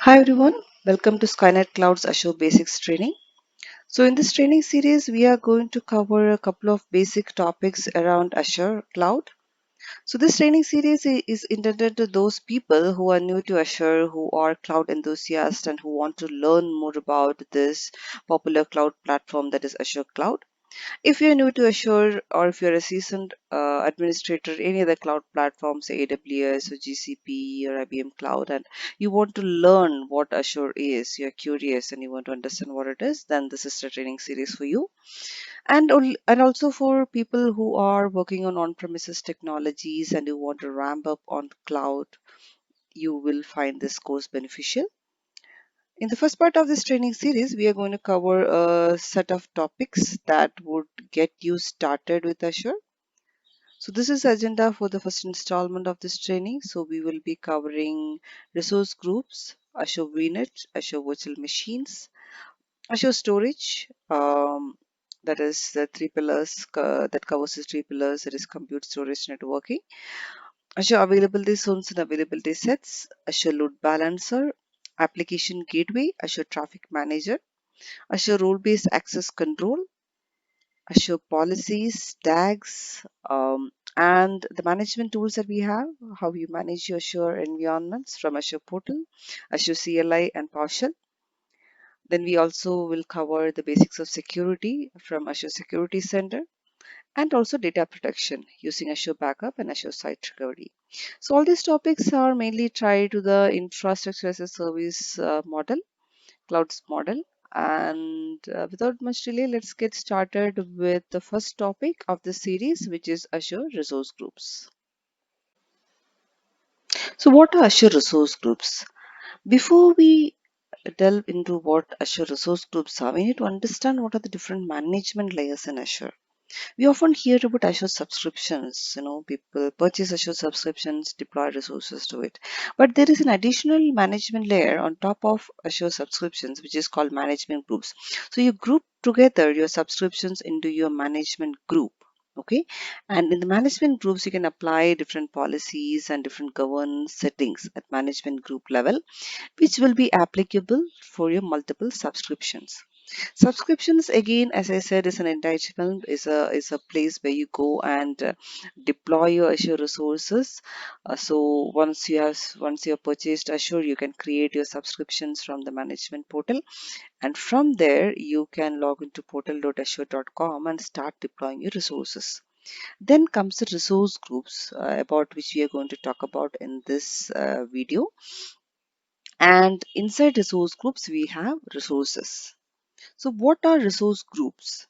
Hi everyone, welcome to Skynetclouds Azure Basics training. So in this training series, we are going to cover a couple of basic topics around Azure Cloud. So this training series is intended to those people who are new to Azure, who are cloud enthusiasts and who want to learn more about this popular cloud platform that is Azure Cloud. If you're new to Azure or if you're a seasoned administrator, any other cloud platforms, say AWS or GCP or IBM Cloud, and you want to learn what Azure is, you're curious and you want to understand what it is, then this is the training series for you. And also for people who are working on on-premises technologies and you want to ramp up on cloud, you will find this course beneficial. In the first part of this training series, we are going to cover a set of topics that would get you started with Azure. So this is the agenda for the first installment of this training. So we will be covering resource groups, Azure VNet, Azure virtual machines, Azure storage, that is the three pillars that covers the three pillars, that is compute, storage, networking, Azure availability zones and availability sets, Azure load balancer, application gateway, Azure traffic manager, Azure role-based access control, Azure policies, tags, and the management tools that we have, how you manage your Azure environments from Azure portal, Azure CLI and PowerShell. Then we also will cover the basics of security from Azure Security Center and also data protection using Azure Backup and Azure Site Recovery. So all these topics are mainly tied to the infrastructure as a service model, clouds model. And without much delay, let's get started with the first topic of the series, which is Azure Resource Groups. So what are Azure Resource Groups? Before we delve into what Azure Resource Groups are, we need to understand what are the different management layers in Azure. We often hear about Azure subscriptions. People purchase Azure subscriptions, deploy resources to it. But there is an additional management layer on top of Azure subscriptions, which is called management groups. So you group together your subscriptions into your management group. Okay, and in the management groups, you can apply different policies and different governance settings at management group level, which will be applicable for your multiple subscriptions. Subscriptions, again, as I said, is an entitlement, is a place where you go and deploy your Azure resources. So once you have purchased Azure, you can create your subscriptions from the management portal, and from there you can log into portal.azure.com and start deploying your resources. Then comes the resource groups, about which we are going to talk about in this video. And inside resource groups, we have resources. So what are resource groups?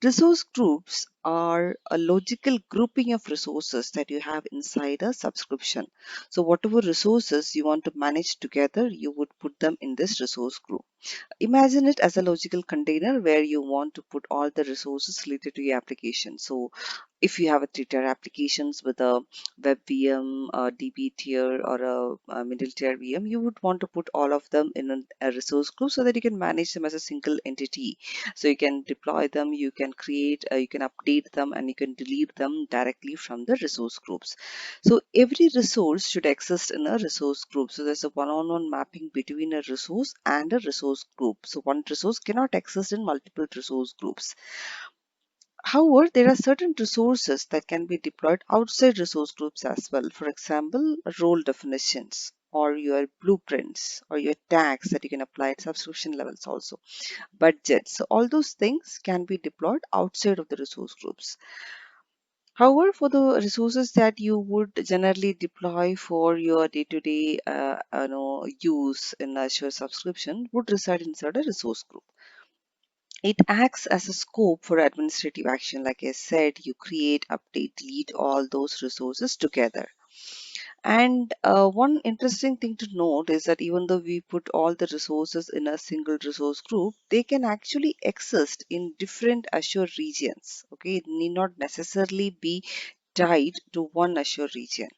Resource groups are a logical grouping of resources that you have inside a subscription. So whatever resources you want to manage together, you would put them in this resource group. Imagine it as a logical container where you want to put all the resources related to your application. So if you have a three-tier applications with a web VM, a DB tier, or a middle tier VM, you would want to put all of them in a resource group so that you can manage them as a single entity. So you can deploy them, you can create, you can update them, and you can delete them directly from the resource groups. So every resource should exist in a resource group. So there's a one-on-one mapping between a resource and a resource group. So one resource cannot exist in multiple resource groups. However, there are certain resources that can be deployed outside resource groups as well. For example, role definitions or your blueprints or your tags that you can apply at subscription levels also. Budgets. So all those things can be deployed outside of the resource groups. However, for the resources that you would generally deploy for your day-to-day use in Azure subscription would reside inside a resource group. It acts as a scope for administrative action. Like I said, you create, update, delete all those resources together. And one interesting thing to note is that even though we put all the resources in a single resource group, they can actually exist in different Azure regions. Okay, it need not necessarily be tied to one Azure region.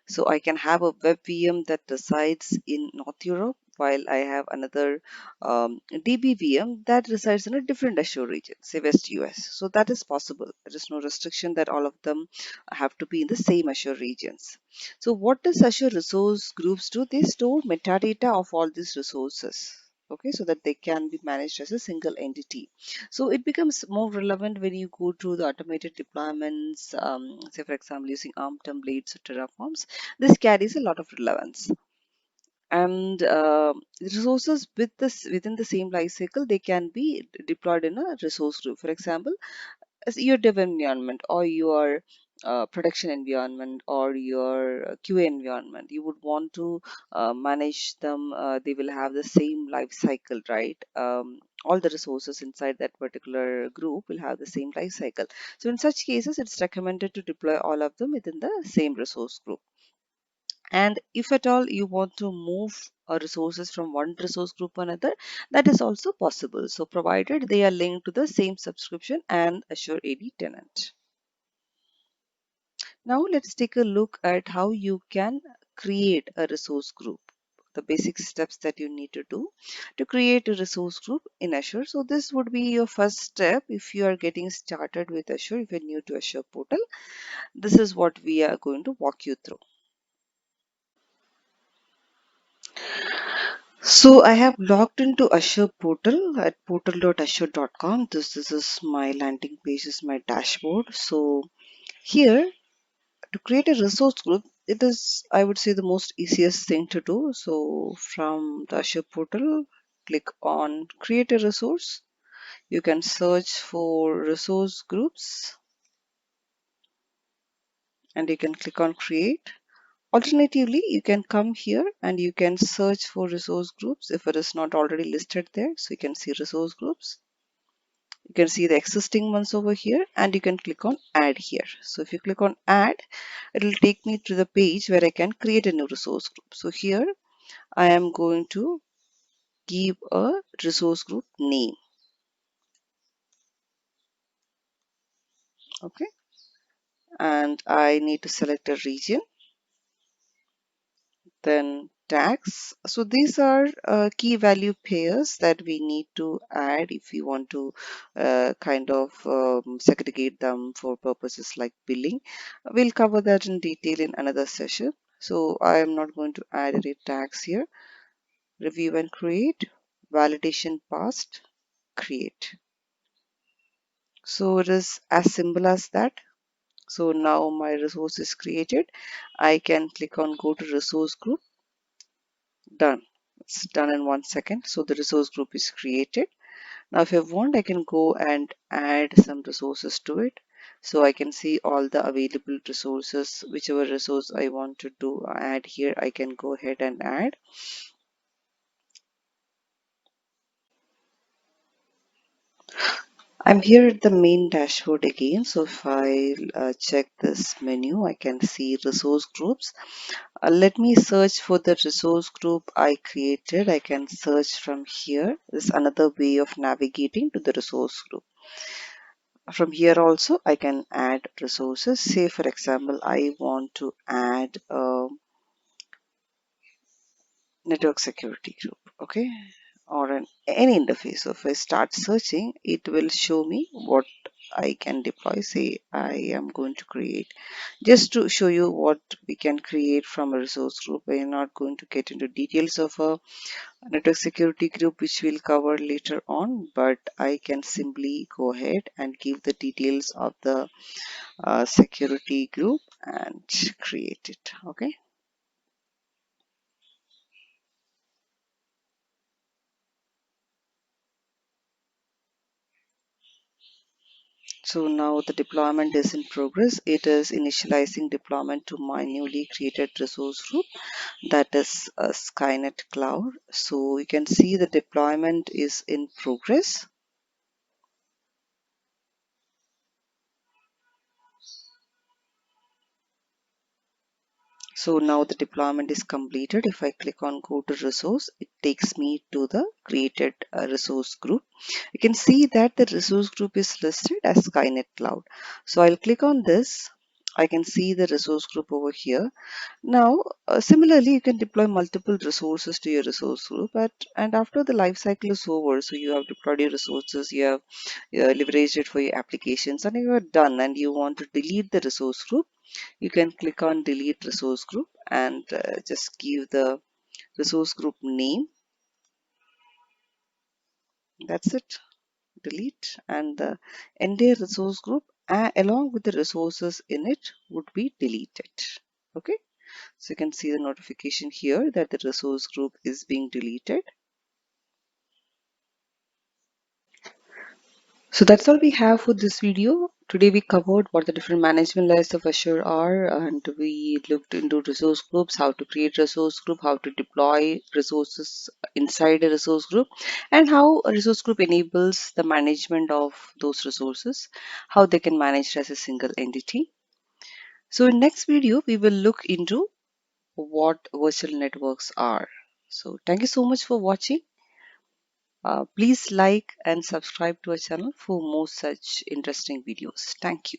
So I can have a web VM that resides in North Europe, while I have another DB that resides in a different Azure region, say West US. So that is possible. There is no restriction that all of them have to be in the same Azure regions. So what does Azure resource groups do? They store metadata of all these resources. Okay, so that they can be managed as a single entity. So it becomes more relevant when you go to the automated deployments, say for example using ARM templates or Terraforms. This carries a lot of relevance. And resources within the same life cycle, they can be deployed in a resource group. For example, as your dev environment or your production environment or your QA environment, you would want to manage them. They will have the same life cycle, right? All the resources inside that particular group will have the same life cycle. So in such cases, it's recommended to deploy all of them within the same resource group. And if at all you want to move resources from one resource group to another, that is also possible. So provided they are linked to the same subscription and Azure AD tenant. Now let's take a look at how you can create a resource group. The basic steps that you need to do to create a resource group in Azure. So this would be your first step if you are getting started with Azure, if you're new to Azure portal. This is what we are going to walk you through. So I have logged into Azure portal at portal.azure.com. This is my landing page, is my dashboard. So here to create a resource group, it is, I would say, the most easiest thing to do. So from the Azure portal, click on create a resource. You can search for resource groups and you can click on create. Alternatively, you can come here and you can search for resource groups if it is not already listed there. So you can see resource groups. You can see the existing ones over here and you can click on add here. So if you click on add, it will take me to the page where I can create a new resource group. So here I am going to give a resource group name. Okay. And I need to select a region. Then tags. So these are key value pairs that we need to add if we want to kind of segregate them for purposes like billing. We'll cover that in detail in another session. So I am not going to add any tags here. Review and create, validation passed, create. So it is as simple as that. So now my resource is created. I can click on go to resource group. Done. It's done in 1 second. So the resource group is created. Now if I want, I can go and add some resources to it. So I can see all the available resources. Whichever resource I want to do add here, I can go ahead and add. I'm here at the main dashboard again. So if I check this menu, I can see resource groups. Let me search for the resource group I created. I can search from here. This is another way of navigating to the resource group. From here also I can add resources. Say for example, I want to add a network security group, okay, or any interface. So if I start searching, it will show me what I can deploy. Say I am going to create, just to show you what we can create from a resource group. We are not going to get into details of a network security group, which we'll cover later on, but I can simply go ahead and give the details of the security group and create it. Okay. So now the deployment is in progress. It is initializing deployment to my newly created resource group, that is a Skynet Cloud. So you can see the deployment is in progress. So now the deployment is completed. If I click on go to resource, it takes me to the created resource group. You can see that the resource group is listed as Skynet Cloud. So I'll click on this I can see the resource group over here. Now, similarly, you can deploy multiple resources to your resource group, and after the life cycle is over, so you have deployed your resources, you have leveraged it for your applications, and you are done, and you want to delete the resource group, you can click on delete resource group and just give the resource group name. That's it. Delete, and the entire resource group along with the resources in it would be deleted. Okay. So you can see the notification here that the resource group is being deleted. So that's all we have for this video. Today we covered what the different management layers of Azure are, and we looked into resource groups, how to create resource group, how to deploy resources inside a resource group, and how a resource group enables the management of those resources, how they can manage as a single entity. So in next video, we will look into what virtual networks are. So thank you so much for watching. Please like and subscribe to our channel for more such interesting videos. Thank you.